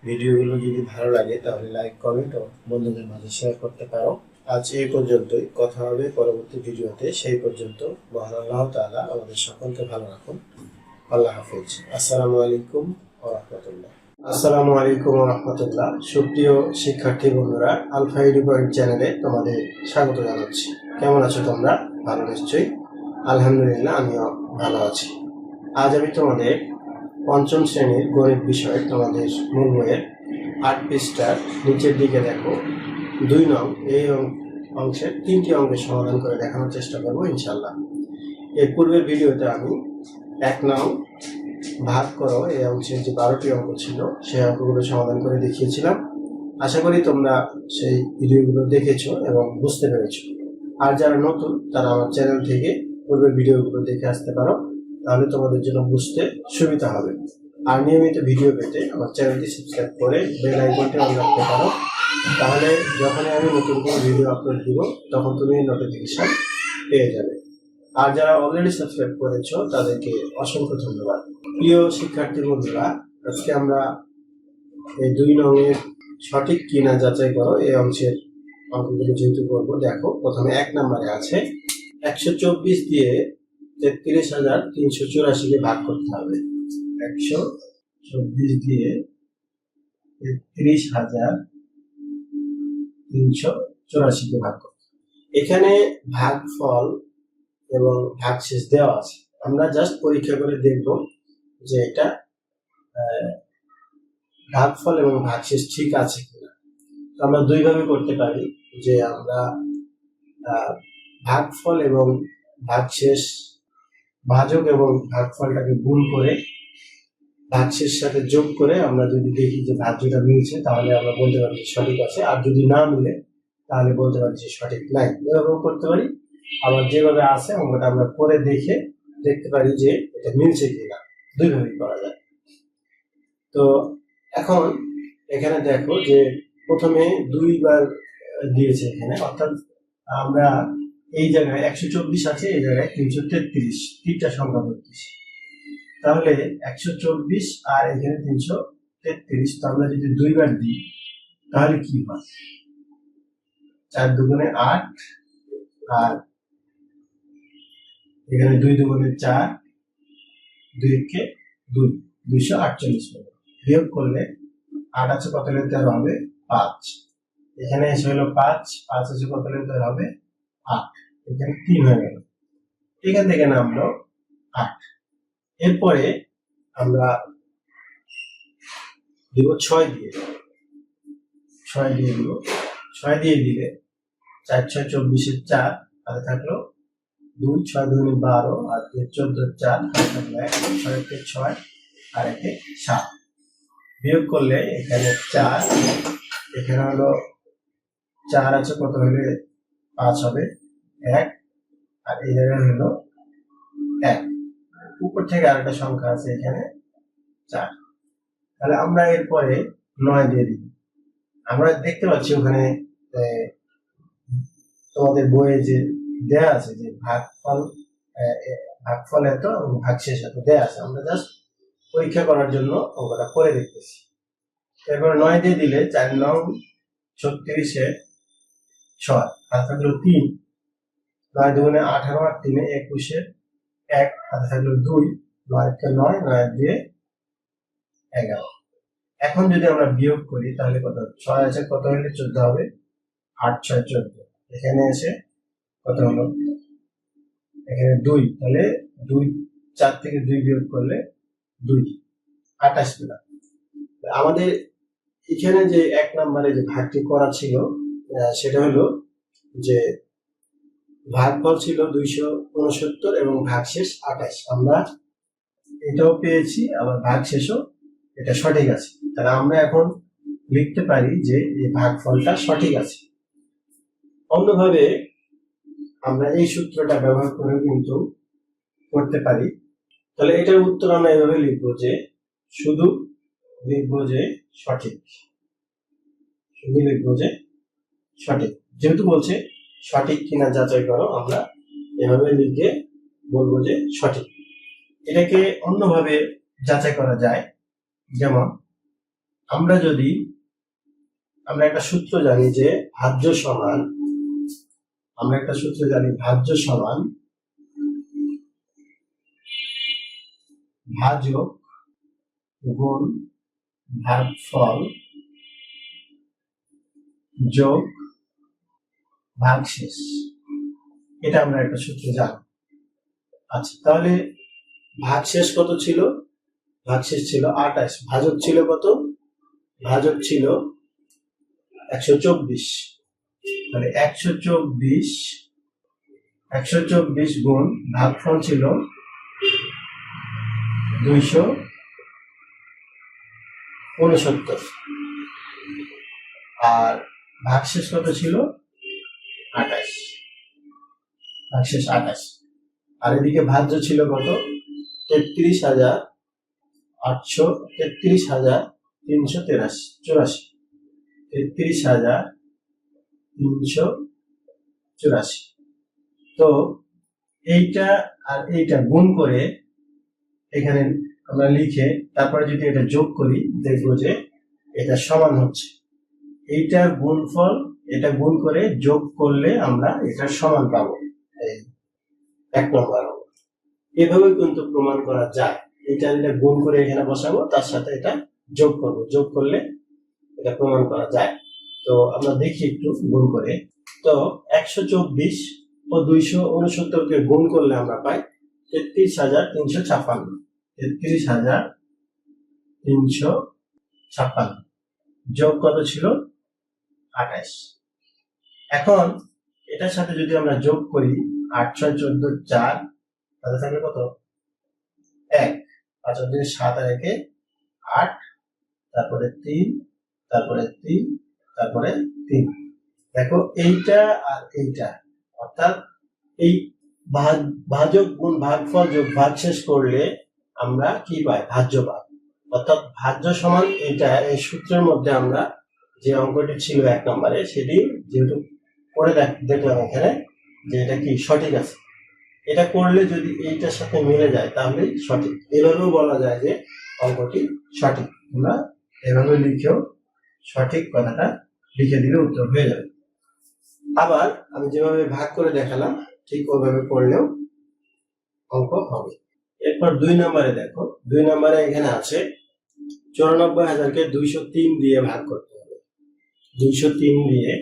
ভিডিওগুলো যদি ভালো লাগে তাহলে লাইক, কমেন্ট ও বন্ধুদের মাঝে শেয়ার করতে পারো। আজ এই পর্যন্তই, কথা হবে পরবর্তী ভিডিওতে। সেই পর্যন্ত মহান আল্লাহ তাআলা আমাদের সকলকে ভালো রাখুন। আল্লাহ হাফেজ। আসসালামু আলাইকুম ওয়া রাহমাতুল্লাহ। আসসালামু আলাইকুম ওয়া রাহমাতুল্লাহ। সুপ্রিয় শিক্ষার্থী বন্ধুরা, আলফা এডুকেশন চ্যানেলে তোমাদের স্বাগত জানাচ্ছি। কেমন আছো তোমরা? ভালো নিশ্চয়ই। আলহামদুলিল্লাহ, আমিও ভালো আছি। আজ আমি তোমাদের পঞ্চম শ্রেণীর গণিত বিষয়, তোমাদের মূল বইয়ের 8 পৃষ্ঠার নিচের দিকে দেখো 2 নং এই অংশের 3টি অঙ্কের সমাধান করে দেখানোর চেষ্টা করবো ইনশাআল্লাহ। এর পূর্বের ভিডিওতে আমি 1 নং ভাগ করো এই অংশের যে 12টি অঙ্ক ছিল সেই অঙ্কগুলো সমাধান করে দেখিয়েছিলাম। আশা করি তোমরা সেই ভিডিওগুলো দেখেছো এবং বুঝতে পেরেছো। আর যারা নতুন তারা আমার চ্যানেল থেকে পূর্বের ভিডিওগুলো দেখে আসতে পারো, তাহলে তোমাদের জন্য বুঝতে সুবিধা হবে। আর নিয়মিত ভিডিও পেতে আমার চ্যানেলটি সাবস্ক্রাইব করে বেল আইকনটি অন রাখতে পারো, তাহলে যখনই আমি নতুন কোনো ভিডিও আপলোড দিব তখন তুমি নোটিফিকেশন পেয়ে যাবে। আর যারা অলরেডি সাবস্ক্রাইব করেছো তাদেরকে অসংখ্য ধন্যবাদ। প্রিয় শিক্ষার্থী বন্ধুরা, আজকে আমরা এই 2 নংয়ের সঠিক কিনা যাচাই করো এই অংশের অঙ্কগুলো যেহেতু করবো, দেখো প্রথমে 1 নম্বরে আছে 124 দিয়ে 33,384 কে ভাগ করতে হবে। 124 দিয়ে 33,384 কে ভাগ করতে হবে। এখানে ভাগফল এবং ভাগশেষ দেওয়া আছে। আমরা জাস্ট পরীক্ষা করে দেখব যে এটা ভাগফল এবং ভাগশেষ ঠিক আছে কিনা। আমরা দুইভাবে করতে পারি, যে আমরা ভাগফল এবং ভাগশেষ, ভাজক এবং ভাগফলটাকে গুণ করে ভাগশেষ সাথে যোগ করে আমরা যদি দেখি যে ভাজ্যটা মিলছে তাহলে আমরা বলতে পারি যে সঠিক আছে, আর যদি না মিলে তাহলে বলতে পারি যে সঠিক নাই। এভাবেও করতে পারি, আবার যেভাবে আছে অঙ্কটা আমরা করে দেখতে পারি যে এটা মিলছে কিনা। দুইভাবেই করা যায়। তো এখন এখানে দেখো যে প্রথমে 2 বার দিয়েছে এখানে, অর্থাৎ আমরা এই জায়গায় 124 আছে, এই জায়গায় 333, 3টা সংখ্যা ধরতেছি। তাহলে 124 আর এখানে 333, তো আমরা যদি 2 বার দিই তাহলে কি হয়? 4 দুগুণে 8 আর এখানে 2 দুগুণে 4, 2 একে 2, 248 হবে। বিয়োগ করলে 8 আছে কত লিখতে হবে? 5। এখানে এসে হলো 5, 5 আছে কত লিখতে হবে? 8। এখানে 3 হয়ে গেল, এখান থেকে নামলো 8। এরপরে আমরা দিব 6 দিয়ে, 6 দিয়ে দিব। 6 দিয়ে দিলে 4 6 24 4 আর থাকলো 2, 6 2 12 আর 14 4 থাকলো 1, 6 কে 6 আর 1 7। বিয়োগ করলে এখানে 4, এখানে হলো 4 আছে কত হলে 5 হবে 1, আর এই জায়গায় হলো 1। উপর থেকে আরেকটা সংখ্যা আছে এখানে 4। তাহলে আমরা এরপরে 9 দিয়ে দিব। আমরা দেখতে পাচ্ছি ওখানে তোমাদের বইয়ে যে দেয়া আছে যে ভাগফল এত এবং ভাগশেষ এত দেয়া আছে, আমরা জাস্ট পরীক্ষা করার জন্য অঙ্কটা করে দেখতেছি। এরপর 9 দিয়ে দিলে 4 9 36 6 হাতে থাকলো 3, 9 দুগুণে 18 আর 3 21 1 হাতে থাকলো 2, 9 কে 9, 9 দিয়ে 11। এখন যদি আমরা বিয়োগ করি তাহলে কত, 6 আছে কত হলে 14 হবে, 8 6 14, এখানে এসে কত হলো, এখানে 2, তাহলে 2 4 থেকে 2 বিয়োগ করলে 2 28 পেলাম। আমাদের এখানে যে 1 নম্বরে যে ভাগটি করা ছিল সেটা হলো যে ভাগফল ছিল 269 এবং ভাগশেষ 28, আমরা এটাও পেয়েছি আবার ভাগশেষও এটা সঠিক আছে। তাহলে আমরা এখন লিখতে পারি যে এই ভাগফলটা সঠিক আছে। অন্যভাবে আমরা এই সূত্রটা ব্যবহার করে কিন্তু করতে পারি। তাহলে এটার উত্তর আমরা এভাবে লিখবো যে শুধু লিখবো যে সঠিক, শুধু লিখবো যে সঠিক, যেহেতু বলছে সঠিক কিনা যাচাই করো, আমরা এভাবে লিখে বলবো যে সঠিক। এটাকে অন্যভাবে যাচাই করা যায়, যেমন আমরা একটা সূত্র জানি যে ভাজ্য সমান, আমরা একটা সূত্র জানি ভাজ্য সমান ভাজক গুণ ভাগফল যোগ ভাগশেষ, এটা আমরা একটা সূত্র জানি। আচ্ছা, তাহলে ভাগশেষ কত ছিল, ভাগশেষ ছিল 28, ভাজক ছিল কত, ভাজক ছিল 124, তাহলে 124 গুণ ভাগফল ছিল 269 আর ভাগশেষ কত ছিল 28, ভাগশেষ 28, আর এদিকে ভাজ্য ছিল কত 33,384, 33,384। তো এইটা আর এইটা গুণ করে এখানে আমরা লিখে তারপরে যদি এটা যোগ করি দেখবো যে এটা সমান হচ্ছে, এইটার গুণফল এটা গুণ করে যোগ করলে আমরা এটার সমান পাবো, এই 1 নম্বর। এভাবে কিন্তু প্রমাণ করা যায়, এটা গুণ করে এখানে বসাবো, তার সাথে এটা যোগ করব, যোগ করলে এটা প্রমাণ করা যায়। তো আমরা দেখি একটু গুণ করে। তো 124 ও 269 কে গুণ করলে আমরা পাই 33,356, 33,356 যোগ কত ছিল 28। এখন এটার সাথে যদি আমরা যোগ করি 8 6 14 4, তাহলে থাকবে কত 1, 5 2 7 আর 1 8, তারপরে 3, তারপরে 3, তারপরে 3। দেখো এইটা আর এইটা, অর্থাৎ এই ভাজক গুণ ভাগফল যোগ ভাগশেষ করলে আমরা কি পাই, ভাজ্য পাই। অর্থাৎ ভাজ্য সমান এইটা, এই সূত্রের মধ্যে আমরা যে অঙ্কটি ছিল 1 নম্বরে সেটি যেহেতু করে দেখলাম এখানে যে এটা কি সঠিক আছে, এটা করলে যদি এইটার সাথে মিলে যায় তাহলে সঠিক। এভাবেও বলা যায় যে অঙ্কটি সঠিক, আমরা এভাবে লিখেও সঠিক কথাটা লিখে দিলে উত্তর হয়ে যাবে। আবার আমি যেভাবে ভাগ করে দেখালাম ঠিক ওইভাবে করলেও অঙ্ক হবে। এরপর 2 নম্বরে দেখো, 2 নম্বরে এখানে আছে 94,000কে 203 দিয়ে ভাগ করতে হবে। 203 দিয়ে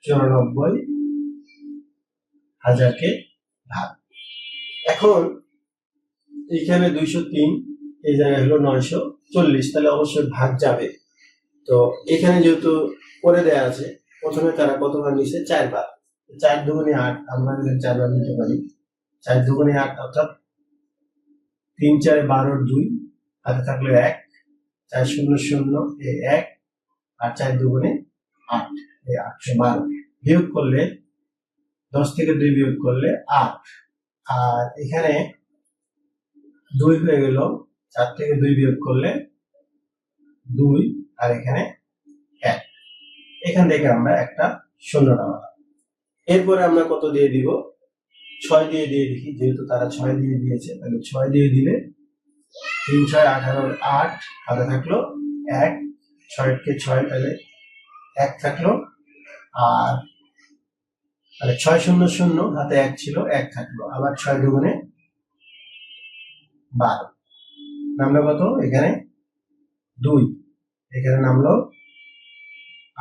94,000কে ভাগ। এখন এখানে 203, এই জায়গায় হলো 940, তাহলে অবশ্যই ভাগ যাবে। তো এখানে যেহেতু করে দেয়া আছে, প্রথমে তারা কতবার নিছে 4 বার, 4 দুগুণে 8, আমরা 4 বার নিতে পারি, 4 দুগুণে 8 অর্থাৎ 3 4 12 2, হাতে থাকলো 1, 4 0 0 এই 1, আর 4 দুগুণে 8, এই 812। বিয়োগ করলে 10 থেকে 2 বিয়োগ করলে 8, আর এখানে 2 হয়ে গেল, 4 থেকে 2 বিয়োগ করলে 2, আর এখানে 1, এখান থেকে আমরা একটা 0 নামালাম। এরপরে আমরা কত দিয়ে দিব, 6 দিয়ে দেখি, যেহেতু তারা 6 দিয়ে দিয়েছে তাহলে 6 দিয়ে দিলে 3 6 18 8, হাতে থাকলো 1, 6 কে 6, তাহলে 1 থাকলো, আর তাহলে 6 0 0, হাতে 1 ছিল 1 থাকলো, আবার 6 দুগুণে 12 নামলো কত? এখানে 2, এখানে নামলো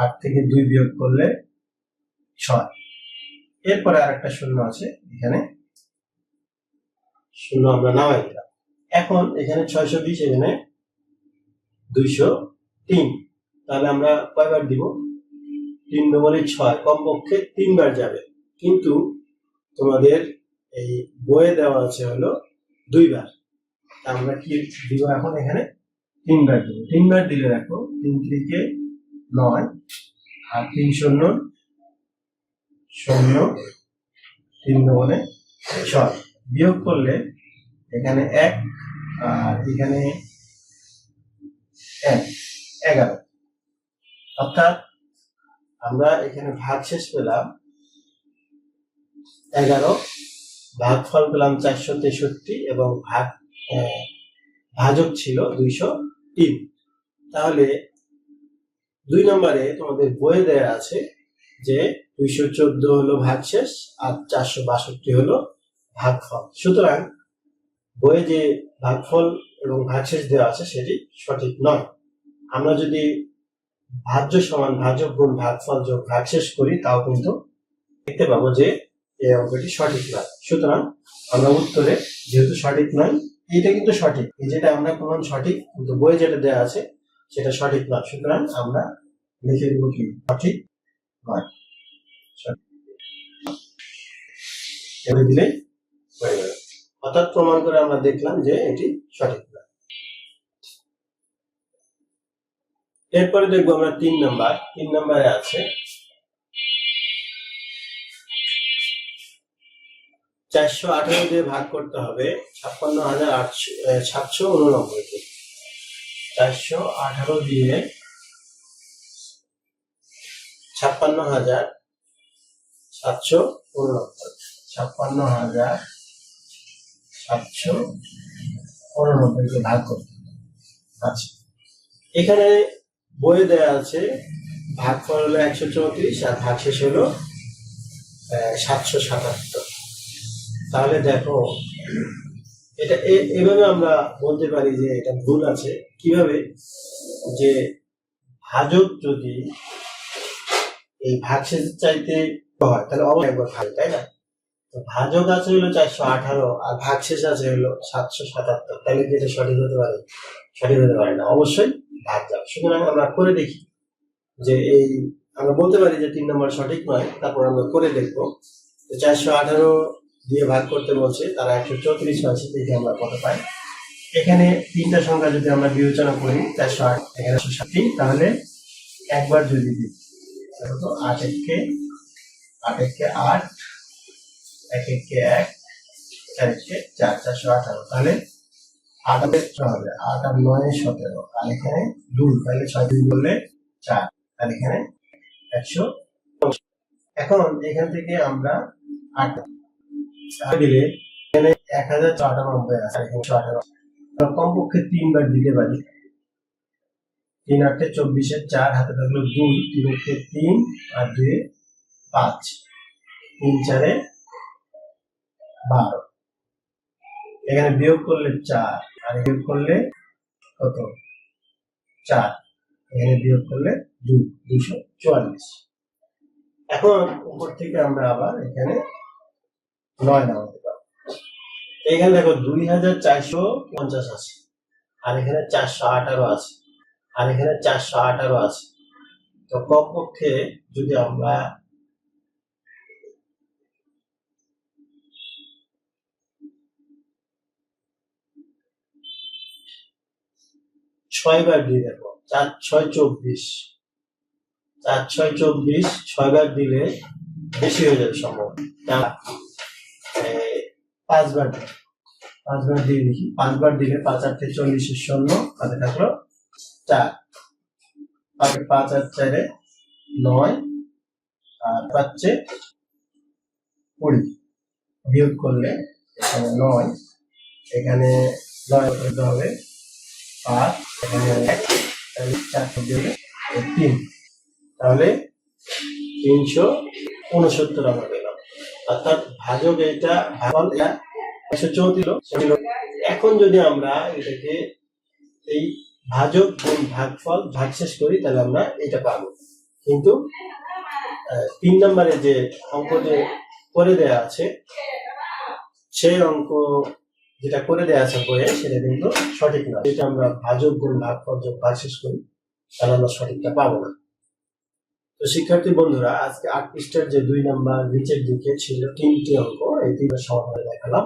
8 থেকে 2 বিয়োগ করলে 6। এরপরে আরেকটা শূন্য আছে, এখানে শূন্য আমরা নামাই দিলাম। এখন এখানে 620, এখানে 203, তাহলে আমরা কয়বার দিব? 3 দুগুণে 6, কমপক্ষে 3 বার যাবে, কিন্তু তোমাদের এই বইয়ে দেওয়া আছে হলো 2 বার। আমরা কি দিব এখন? এখানে 3 বার দিব। 3 বার দিলে দেখো 3 থেকে 9 আর 3 শূন্য 0, 3 দুগুণে 6, বিয়োগ করলে এখানে 1 আর এখানে 1, 11। অর্থাৎ আমরা এখানে ভাগশেষ পেলাম 11, ভাগফল পেলাম 463 এবং ভাজক ছিল 203। তাহলে 2 নম্বরে তোমাদের বইয়ে দেয়া আছে যে 214 হলো ভাগশেষ আর 462 হলো ভাগফল। সুতরাং বইয়ে যে ভাগফল এবং ভাগশেষ দেওয়া আছে সেটি সঠিক নয়। আমরা যদি ভাজ্য সমান ভাজক গুণ ভাগফল যোগ ভাগশেষ করি, তাও কিন্তু দেখতে পাবো যে এই অঙ্কটি সঠিক নয়। সুতরাং আমরা উত্তরে যেহেতু সঠিক নয়, এটা কিন্তু সঠিক, এই যেটা আমরা প্রমাণ সঠিক, কিন্তু বই যেটা দেওয়া আছে সেটা সঠিক নয়। সুতরাং আমরা লিখে দেবো কি? সঠিক নয়। এটা দিলেই হয়ে গেল। অর্থাৎ প্রমাণ করে আমরা দেখলাম যে এটি সঠিক নয়। এরপরে দেখবো আমরা 3 নাম্বার। 3 নাম্বারে আছে 418 দিয়ে ভাগ করতে হবে 56,789 কে। 418 দিয়ে 56,789, 56,789 কে ভাগ করতে হবে। আচ্ছা, এখানে বইয়ে দেয়া আছে ভাগফল হলো 134 আর ভাগশেষ হলো 777। তাহলে দেখো এটা এভাবে আমরা বলতে পারি যে এটা ভুল আছে। কিভাবে? যে ভাজক যদি এই ভাগশেষ চাইতে হয় তাহলে অবশ্যই একবার ভাগ, তাই না? তো ভাজক আছে হলো 418 আর ভাগশেষ আছে হলো 777, তাহলে কি এটা সঠিক হতে পারে? সঠিক হতে পারে না, অবশ্যই ভাগ যাবে। সুতরাং আমরা করে দেখি যে এই আমরা বলতে পারি যে 3 নম্বর সঠিক নয়, তারপর আমরা করে দেখবো। 418 দিয়ে ভাগ করতে বলছে, তারা 134 আছে, দেখি আমরা কত পাই। এখানে 3টা সংখ্যা যদি আমরা বিবেচনা করি, 408 এখানে 160, তাহলে একবার যদি দিই তো 8 একে 8, 1 একে 1, 4 একে 4, 418। তাহলে 8 হবে 8 আর 9 17, আর এখানে 2, তাহলে 6 2 বললে 4, আর এখানে 100। এখন এখান থেকে আমরা 8 দিলে এখানে 1098 আছে, এখানে 118, কমপক্ষে 3 বার দিতে পারি। 3 8 24, 4 হাতে থাকলো 2, 3 3 আর 2 5, 3 4 12। এখানে বিয়োগ করলে 4 আর বিয়োগ করলে কত? 4, এখানে বিয়োগ করলে 2, 244। এখন উপর থেকে আমরা আবার এখানে 9 নামাতে পারবো। এখানে দেখো 2450 আছে, আর এখানে 418 আছে, আর এখানে 418 আছে। তো কমপক্ষে যদি আমরা 6 বার দিয়ে দেখো, 4 6 24, 4 6 24, 6 বার দিলে বেশি হয়ে যাবে সম্ভব। 5 বার 5 বার দিয়ে দেখি। 5 বার দিলে 5 8 40 0, হাতে থাকলো 4, 5 আর 4 9, আর 5 20, বিয়োগ করলে এখানে 9, এখানে 9 করতে হবে 5, এখানে 1, তাহলে 4 দিলে 3, তাহলে 369 আমরা পেলাম। অর্থাৎ ভাজক এটা ভাগফল এটা 134 ছিল, এখন যদি আমরা এটাকে এই ভাজক গুণ ভাগফল ভাগশেষ করি তাহলে আমরা এটা পাবো। কিন্তু 3 নম্বরে যে অঙ্ক যে করে দেয়া আছে সেই অঙ্ক যেটা করে দেয়া আছে বইয়ে সেটা কিন্তু সঠিক না। যেটা আমরা ভাজক গুণ ভাগফল যোগ ভাগশেষ করি তাহলে আমরা সঠিকটা পাবো না। তো শিক্ষার্থী বন্ধুরা, আজকে 8 পৃষ্ঠার যে 2 নম্বর নিচের দিকে ছিল 3টি অঙ্ক, এই 3টা সমাধান দেখালাম।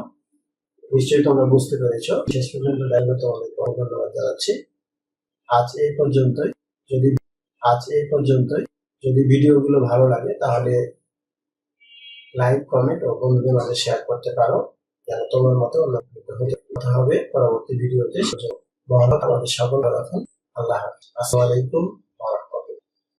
নিশ্চয়ই তোমরা বুঝতে পেরেছো। শেষ পর্যন্ত দেখবে তোমাদের ধন্যবাদ জানাচ্ছি। আজ এই পর্যন্তই। যদি ভিডিওগুলো ভালো লাগে তাহলে লাইক, কমেন্ট ও বন্ধুদের মাঝে শেয়ার করতে পারো, যেন তোমার মতো অন্য কথা হবে পরবর্তী ভিডিওতে। মহান আমাদের সকল রাখুন। আল্লাহ হাফেজ। আসসালামু আলাইকুম।